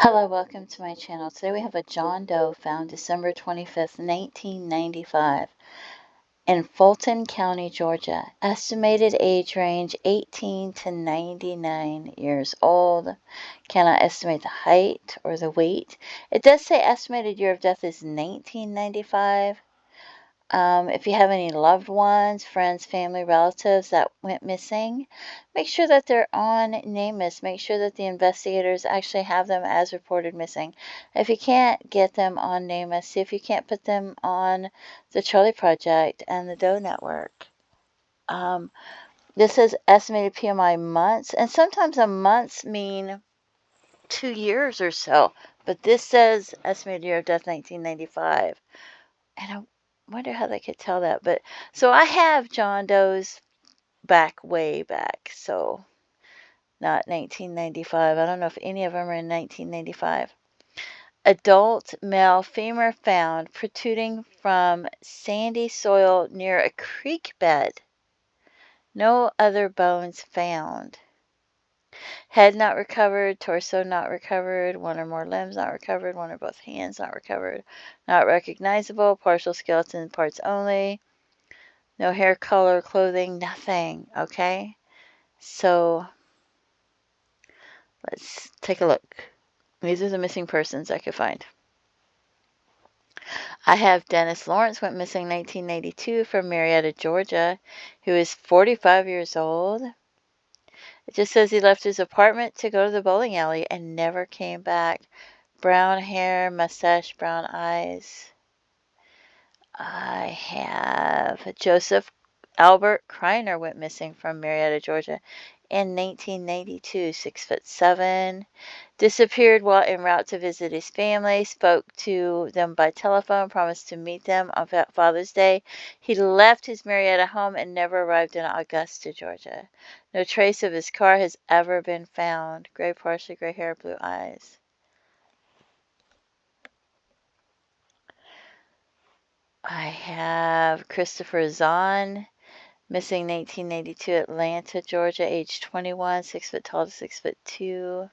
Hello, welcome to my channel. Today we have a John Doe found December 25th, 1995 in Fulton County, Georgia. Estimated age range 18 to 99 years old. Cannot estimate the height or the weight. It does say estimated year of death is 1995. If you have any loved ones, friends, family, relatives that went missing, make sure that they're on NamUs. Make sure that the investigators actually have them as reported missing. If you can't get them on NamUs, see if you can't put them on the Charlie Project and the Doe Network. This says estimated PMI months, and sometimes a months mean 2 years or so, but this says estimated year of death 1995. And I wonder how they could tell that. But so I have John Doe's way back. So not 1995. I don't know if any of them are in 1995. Adult male femur found protruding from sandy soil near a creek bed. No other bones found. Head not recovered, torso not recovered, one or more limbs not recovered, one or both hands not recovered, not recognizable, partial skeleton parts only, no hair color, clothing, nothing, okay? So let's take a look. These are the missing persons I could find. I have Dennis Lawrence went missing 1982 from Marietta, Georgia. He was 45 years old. It just says he left his apartment to go to the bowling alley and never came back. Brown hair, mustache, brown eyes. I have Joseph Albert Criner went missing from Marietta, Georgia in 1992, 6'7". Disappeared while en route to visit his family, spoke to them by telephone, promised to meet them on Father's Day. He left his Marietta home and never arrived in Augusta, Georgia. No trace of his car has ever been found. Gray, partially gray hair, blue eyes. I have Christoph Zahn, missing 1982, Atlanta, Georgia, age 21, 6 foot tall to 6'2".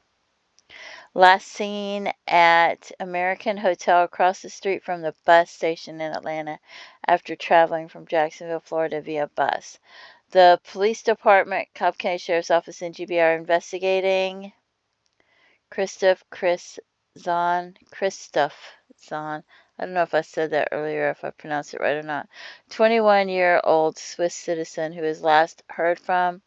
Last seen at American Hotel across the street from the bus station in Atlanta after traveling from Jacksonville, Florida via bus. The police department, Cobb County Sheriff's Office, and GB are investigating. Christoph Zahn. I don't know if I said that earlier, if I pronounced it right or not. 21-year-old Swiss citizen who was last heard from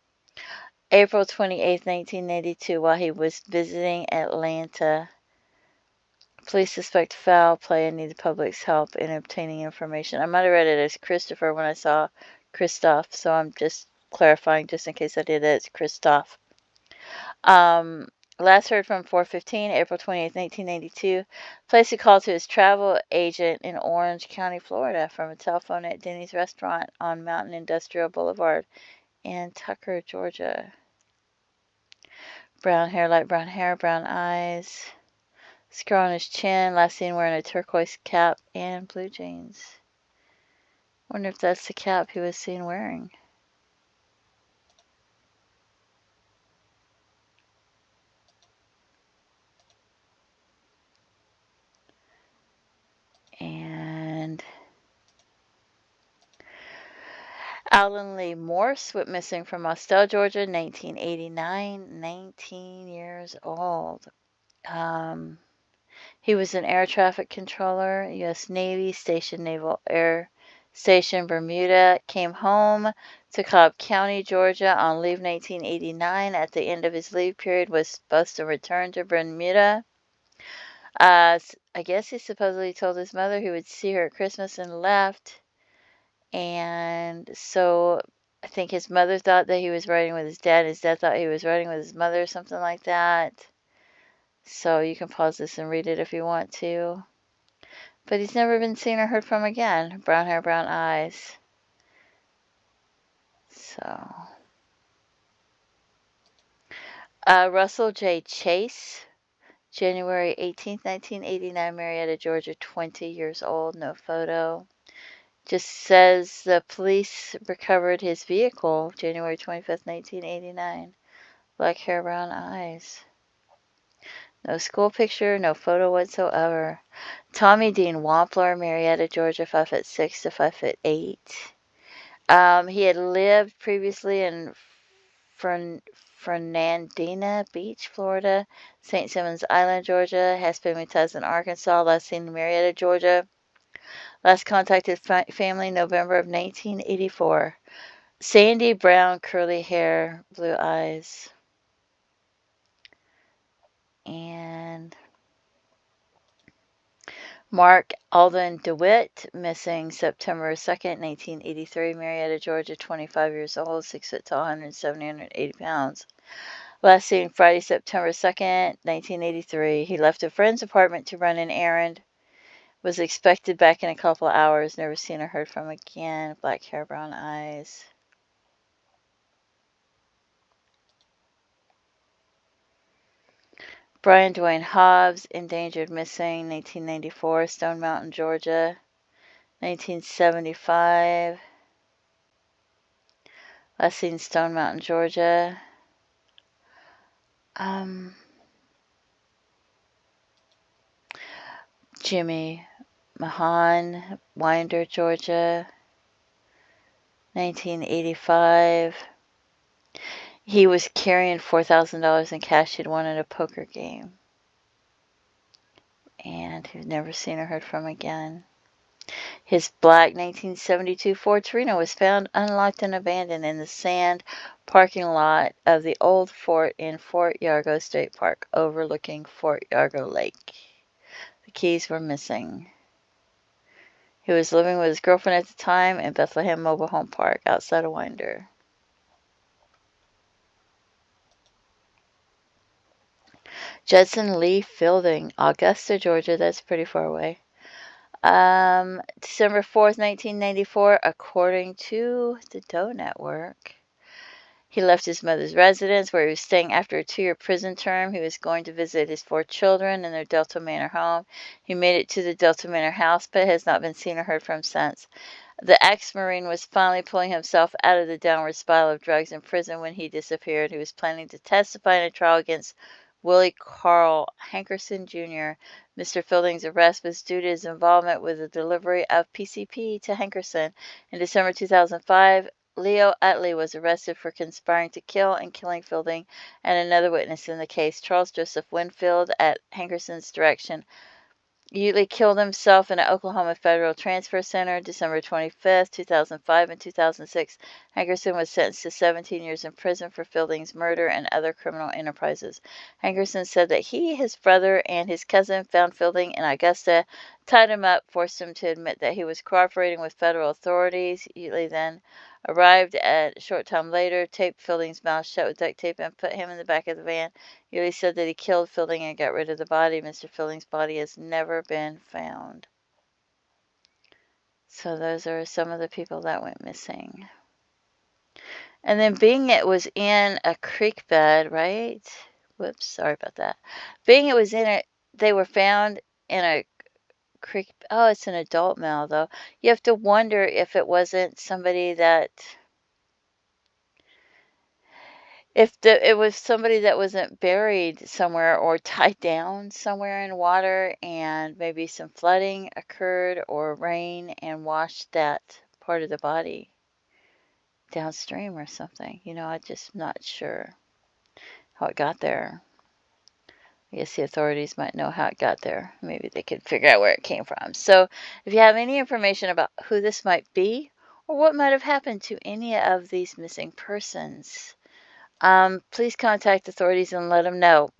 April 28, 1982, while he was visiting Atlanta. Police suspect foul play and need the public's help in obtaining information. I might have read it as Christopher when I saw Christoph, so I'm just clarifying just in case I did it. It's Christoph. Last heard from 4:15, April 28, 1992. Placed a call to his travel agent in Orange County, Florida, from a telephone at Denny's restaurant on Mountain Industrial Boulevard in Tucker, Georgia. Brown hair, light brown hair, brown eyes. Scar on his chin. Last seen wearing a turquoise cap and blue jeans. Wonder if that's the cap he was seen wearing. And Alden Lee Morse went missing from Austell, Georgia, 1989, 19 years old. He was an air traffic controller, U.S. Navy, Station Naval Air Station, Bermuda. Came home to Cobb County, Georgia on leave 1989. At the end of his leave period, was supposed to return to Bermuda. I guess he supposedly told his mother he would see her at Christmas and left. And so I think his mother thought that he was riding with his dad. His dad thought he was riding with his mother or something like that. So you can pause this and read it if you want to. But he's never been seen or heard from again. Brown hair, brown eyes. So. Russell J. Chase, January 18, 1989, Marietta, Georgia, 20 years old. No photo. Just says the police recovered his vehicle January 25th, 1989. Black hair, brown eyes. No school picture, no photo whatsoever. Tommy Dean Wampler, Marietta, Georgia, 5'6" to 5'8". He had lived previously in Fernandina Beach, Florida, St. Simons Island, Georgia, has family ties in Arkansas, last seen in Marietta, Georgia. Last contacted family November of 1984. Sandy brown, curly hair, blue eyes. And Mark Alden Dewitt, missing September 2nd, 1983, Marietta, Georgia, 25 years old, 6 foot tall, 170, 180 pounds. Last seen Friday, September 2nd, 1983. He left a friend's apartment to run an errand. Was expected back in a couple of hours. Never seen or heard from again. Black hair, brown eyes. Bryan DeWayne Hobbs, endangered, missing, 1994, Stone Mountain, Georgia. 1975. Last seen Stone Mountain, Georgia. Jimmy Maughon, Winder, Georgia. 1985. He was carrying $4,000 in cash he'd won at a poker game. And he's never seen or heard from again. His black 1972 Ford Torino was found unlocked and abandoned in the sand parking lot of the old fort in Fort Yargo State Park, overlooking Fort Yargo Lake. The keys were missing. He was living with his girlfriend at the time in Bethlehem Mobile Home Park outside of Winder. Judson Lee Fielding, Augusta, Georgia. That's pretty far away. December 4th, 1994, according to the Doe Network. He left his mother's residence where he was staying after a 2-year prison term. He was going to visit his 4 children in their Delta Manor home. He made it to the Delta Manor house, but has not been seen or heard from since. The ex-Marine was finally pulling himself out of the downward spiral of drugs in prison when he disappeared. He was planning to testify in a trial against Willie Carl Hankerson, Jr. Mr. Fielding's arrest was due to his involvement with the delivery of PCP to Hankerson. In December 2005, Leo Utley was arrested for conspiring to kill and killing Fielding and another witness in the case, Charles Joseph Winfield, at Hankerson's direction. Utley killed himself in an Oklahoma Federal Transfer Center December 25, 2005 and 2006. Hankerson was sentenced to 17 years in prison for Fielding's murder and other criminal enterprises. Hankerson said that he, his brother, and his cousin found Fielding in Augusta, tied him up, forced him to admit that he was cooperating with federal authorities. Utley then arrived a short time later, taped Fielding's mouth shut with duct tape, and put him in the back of the van. Utley said that he killed Fielding and got rid of the body. Mr. Fielding's body has never been found. So those are some of the people that went missing. And then being it was in a creek bed, right? Whoops, sorry about that. Being it was in it, they were found in a creek. Oh, it's an adult male, though. You have to wonder if it wasn't somebody that... If it was somebody that wasn't buried somewhere or tied down somewhere in water, and maybe some flooding occurred or rain and washed that part of the body downstream or something. I'm just not sure how it got there. I guess the authorities might know how it got there. Maybe they could figure out where it came from. So if you have any information about who this might be or what might have happened to any of these missing persons, please contact authorities and let them know.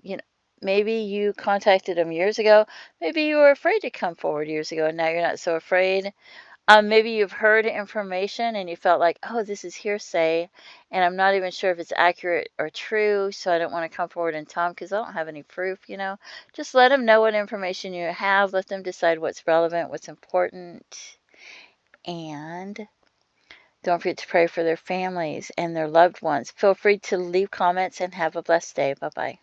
Maybe you contacted them years ago. Maybe you were afraid to come forward years ago, and now you're not so afraid. Maybe you've heard information and you felt like, oh, this is hearsay, and I'm not even sure if it's accurate or true, so I don't want to come forward and tell them because I don't have any proof, Just let them know what information you have. Let them decide what's relevant, what's important, and don't forget to pray for their families and their loved ones. Feel free to leave comments and have a blessed day. Bye-bye.